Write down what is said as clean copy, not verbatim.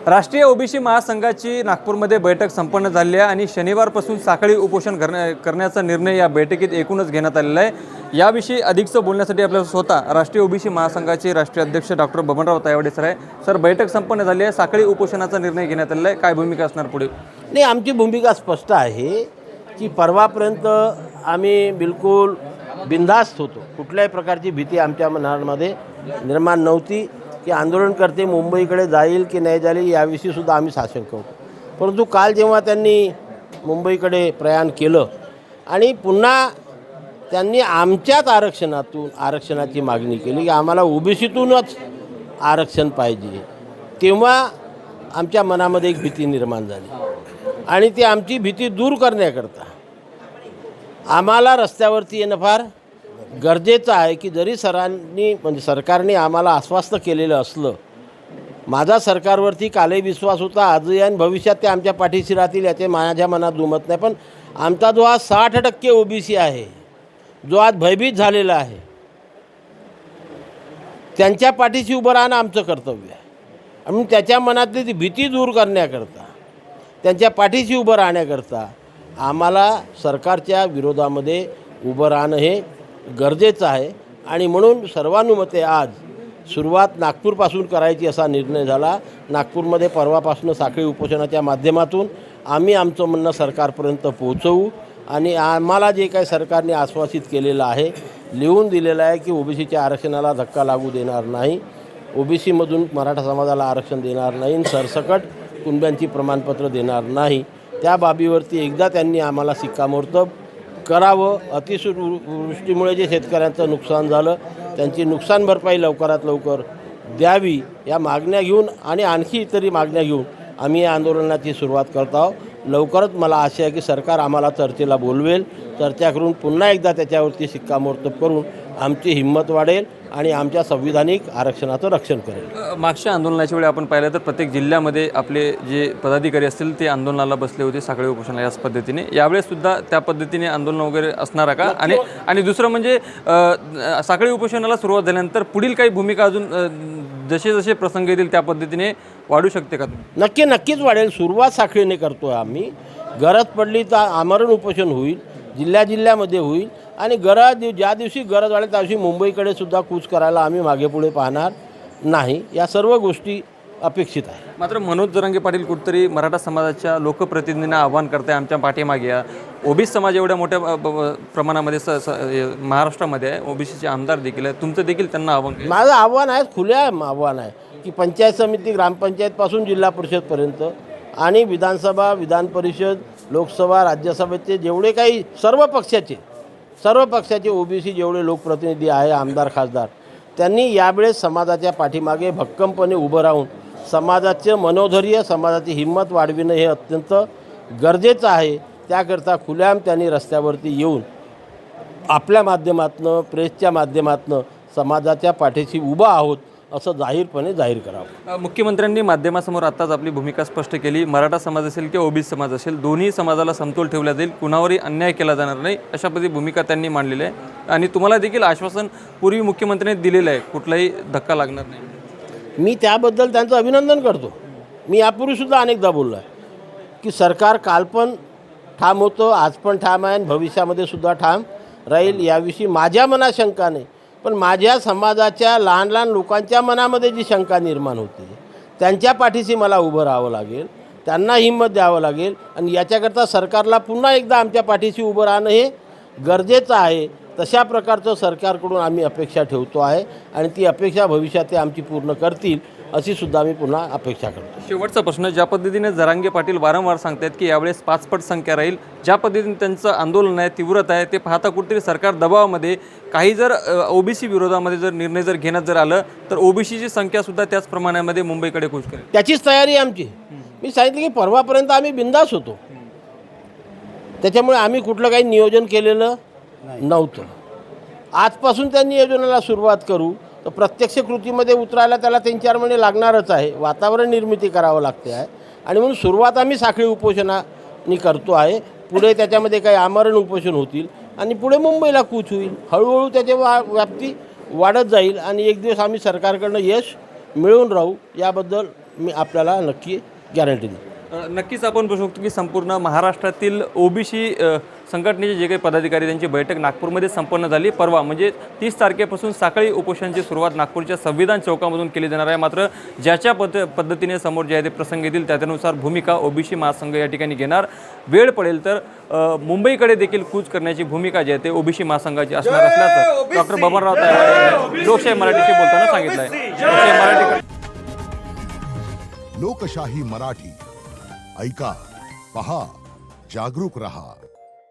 राष्ट्रीय ओबीसी महासंघाची नागपूरमध्ये बैठक संपन्न झाली आहे आणि शनिवारपासून साखळी उपोषण करण्याचा निर्णय या बैठकीत एकूणच घेण्यात आलेला आहे। याविषयी अधिकचं बोलण्यासाठी आपल्याला स्वतः राष्ट्रीय ओबीसी महासंघाचे राष्ट्रीय अध्यक्ष डॉक्टर बबनराव तायवाडे सर आहे। सर, बैठक संपन्न झाली आहे, साखळी उपोषणाचा निर्णय घेण्यात आलेला आहे, काय भूमिका असणार पुढे? नाही, आमची भूमिका स्पष्ट आहे की परवापर्यंत आम्ही बिलकुल बिनधास्त होतो। कुठल्याही प्रकारची भीती आमच्या मनामध्ये निर्माण नव्हती की आंदोलनकर्ते मुंबईकडे जाईल की नाही जाईल याविषयी सुद्धा आम्ही साशंक होतो। परंतु काल जेव्हा त्यांनी मुंबईकडे प्रयाण केलं आणि पुन्हा त्यांनी आमच्याच आरक्षणाची मागणी केली की आम्हाला ओबीसीतूनच आरक्षण पाहिजे, तेव्हा आमच्या मनामध्ये एक भीती निर्माण झाली आणि ती आमची भीती दूर करण्याकरता आम्हाला रस्त्यावरती येणं फार गरजेचं आहे की जरी सरकारने आम्हाला आश्वस्त केलेलं असलं, माझा सरकारवरती कालही विश्वास होता, आजही आणि भविष्यात ते आमच्या पाठीशी राहतील याचे माझ्या मनात दुमत नाही। पण आमचा जो आज 60% ओबीसी आहे, जो आज भयभीत झालेला आहे, त्यांच्या पाठीशी उभं राहणं आमचं कर्तव्य आहे। आणि त्याच्या मनातली ती भीती दूर करण्याकरता, त्यांच्या पाठीशी उभं राहण्याकरता आम्हाला सरकारच्या विरोधामध्ये उभं राहणं हे गरजेचं आहे। आणि म्हणून सर्वानुमते आज सुरुवात नागपूरपासून करायची असा निर्णय झाला। नागपूरमध्ये परवापासून साखळी उपोषणाच्या माध्यमातून आम्ही आमचं म्हणणं सरकारपर्यंत पोहोचवू आणि आम्हाला जे काही सरकारने आश्वासित केलेलं आहे, लिहून दिलेलं आहे की ओबीसीच्या आरक्षणाला धक्का लागू देणार नाही, ओबीसीमधून मराठा समाजाला आरक्षण देणार नाही, सरसकट कुणब्यांची प्रमाणपत्र देणार नाही, त्या बाबीवरती एकदा त्यांनी आम्हाला शिक्कामोर्तब करावं। अतिवृष्टीमुळे जे शेतकऱ्यांचं नुकसान झालं त्यांची नुकसान भरपाई लवकरात लवकर द्यावी, या मागण्या घेऊन आणि आणखी इतरही मागण्या घेऊन आम्ही या आंदोलनाची सुरुवात करत आहोत। लवकरच मला आशा आहे की सरकार आम्हाला चर्चेला बोलवेल, चर्चा करून पुन्हा एकदा त्याच्यावरती शिक्कामोर्तब करून आमची हिंमत वाढेल आणि आमच्या संविधानिक आरक्षणाचं रक्षण करेल। मागच्या आंदोलनाच्या वेळी आपण पाहिलं तर प्रत्येक जिल्ह्यामध्ये आपले जे पदाधिकारी असतील ते आंदोलनाला बसले होते, साखळी उपोषणाला याच पद्धतीने। यावेळेस सुद्धा त्या पद्धतीने आंदोलन वगैरे असणार का? आणि दुसरं म्हणजे साखळी उपोषणाला सुरुवात झाल्यानंतर पुढील काही भूमिका अजून जसे जसे प्रसंग येतील त्या पद्धतीने वाढू शकते का? नक्कीच वाढेल। सुरुवात साखळीने करतो आहे आम्ही, गरज पडली तर आमरण उपोषण होईल, जिल्ह्यामध्ये होईल आणि ज्या दिवशी गरज वाढेल त्या दिवशी मुंबईकडे सुद्धा कूच करायला आम्ही मागे पुढे पाहणार नाही। या सर्व गोष्टी अपेक्षित आहे। मात्र मनोज जरांगे पाटील कुठतरी मराठा समाजाच्या लोकप्रतिनिधींना आव्हान करताय, आमच्या पाठीमागे या ओबीसी समाज एवढ्या मोठ्या प्रमाणामध्ये महाराष्ट्रामध्ये आहे, ओबीसीचे आमदार देखील आहे, तुमचं देखील त्यांना आव्हान? माझं आव्हान आहे, खुलं आव्हान आहे की पंचायत समिती, ग्रामपंचायतपासून जिल्हा परिषदपर्यंत आणि विधानसभा, विधान परिषद, लोकसभा, राज्यसभेचे जेवढे काही सर्व पक्षाचे ओबीसी जेवढे लोकप्रतिनिधी आहे, आमदार, खासदार, त्यांनी यावेळेस समाजाच्या पाठीमागे भक्कमपणे उभं राहून समाजाचं मनोधैर्य, समाजाची हिंमत वाढविणं हे अत्यंत गरजेचं आहे। त्याकरता खुल्याम त्यांनी रस्त्यावरती येऊन आपल्या माध्यमातून, प्रेसच्या माध्यमातून समाजाच्या पाठीशी उभा आहोत असं जाहीर करावं। मुख्यमंत्र्यांनी माध्यमासमोर आत्ताच आपली भूमिका स्पष्ट केली, मराठा समाज असेल किंवा ओबीसी समाज असेल, दोन्ही समाजाला समतोल ठेवला जाईल, कुणावरही अन्याय केला जाणार नाही, अशा पद्धती भूमिका त्यांनी मांडलेली आहे। आणि तुम्हाला देखील आश्वासन पूर्वी मुख्यमंत्र्यांनी दिलेलं आहे, कुठलाही धक्का लागणार नाही। मी त्याबद्दल त्यांचं अभिनंदन करतो। मी यापूर्वीसुद्धा अनेकदा बोललो आहे की सरकार काल पण ठाम होतं, आज पण ठाम आहे आणि भविष्यामध्ये सुद्धा ठाम राहील। याविषयी माझ्या मनात शंका नाही, पण माझ्या समाजाच्या लहान लोकांच्या मनामध्ये जी शंका निर्माण होते त्यांच्या पाठीशी मला उभं राहावं लागेल, त्यांना हिंमत द्यावं लागेल आणि याच्याकरता सरकारला पुन्हा एकदा आमच्या पाठीशी उभं राहणं हे गरजेचं आहे। तशा प्रकारचं सरकारकडून आम्ही अपेक्षा ठेवतो आहे आणि ती अपेक्षा भविष्यात ते आमची पूर्ण करतील अशी सुद्धा मी पुन्हा अपेक्षा करतो। शेवटचा प्रश्न, ज्या पद्धतीने जरांगे पाटील वारंवार सांगतात की यावेळेस 5 पट संख्या राहील, ज्या पद्धतीने त्यांचं आंदोलन आहे, तीव्रता आहे, ते पाहता कुठेतरी सरकार दबावामध्ये काही जर ओबीसी विरोधामध्ये जर निर्णय जर घेण्यात जर आलं तर ओबीसीची संख्यासुद्धा त्याच प्रमाणामध्ये मुंबईकडे कूच करेल, त्याचीच तयारी आमची। मी सांगितलं की परवापर्यंत आम्ही बिंदास होतो, त्याच्यामुळे आम्ही कुठलं काही नियोजन केलेलं नव्हतं। आजपासून त्या नियोजनाला सुरुवात करू तर प्रत्यक्ष कृतीमध्ये उतरायला त्याला 3-4 महिने लागणारच आहे, वातावरण निर्मिती करावं लागते आहे आणि म्हणून सुरुवात आम्ही साखळी उपोषणाने करतो आहे। पुढे त्याच्यामध्ये काही आमरण उपोषण होतील आणि पुढे मुंबईला कूच होईल, हळूहळू त्याची व्याप्ती वाढत जाईल आणि एक दिवस आम्ही सरकारकडनं यश मिळवून राहू, याबद्दल मी आपल्याला नक्की गॅरंटी देईन. नक्कीच आपण बघू शकतो की संपूर्ण महाराष्ट्रातील ओबीसी संघटनेचे जे काही पदाधिकारी त्यांची बैठक नागपूरमध्ये संपन्न झाली. परवा म्हणजे 30 तारखेपासून साखळी उपोषणाची सुरुवात नागपूरच्या संविधान चौकामधून केली जाणार आहे. मात्र ज्याच्या पद्धतीने समोर जे आहे ते प्रसंग येतील त्यानुसार भूमिका ओबीसी महासंघ या ठिकाणी घेणार. वेळ पडेल तर मुंबईकडे देखील कूच करण्याची भूमिका जी आहे ते ओबीसी महासंघाची असणार असल्याचं डॉक्टर बबनराव तायवाडे लोकशाही मराठीशी बोलताना सांगितलं आहे. लोकशाही मराठी लोकशाही मराठी ऐका, पहा, जागरूक रहा.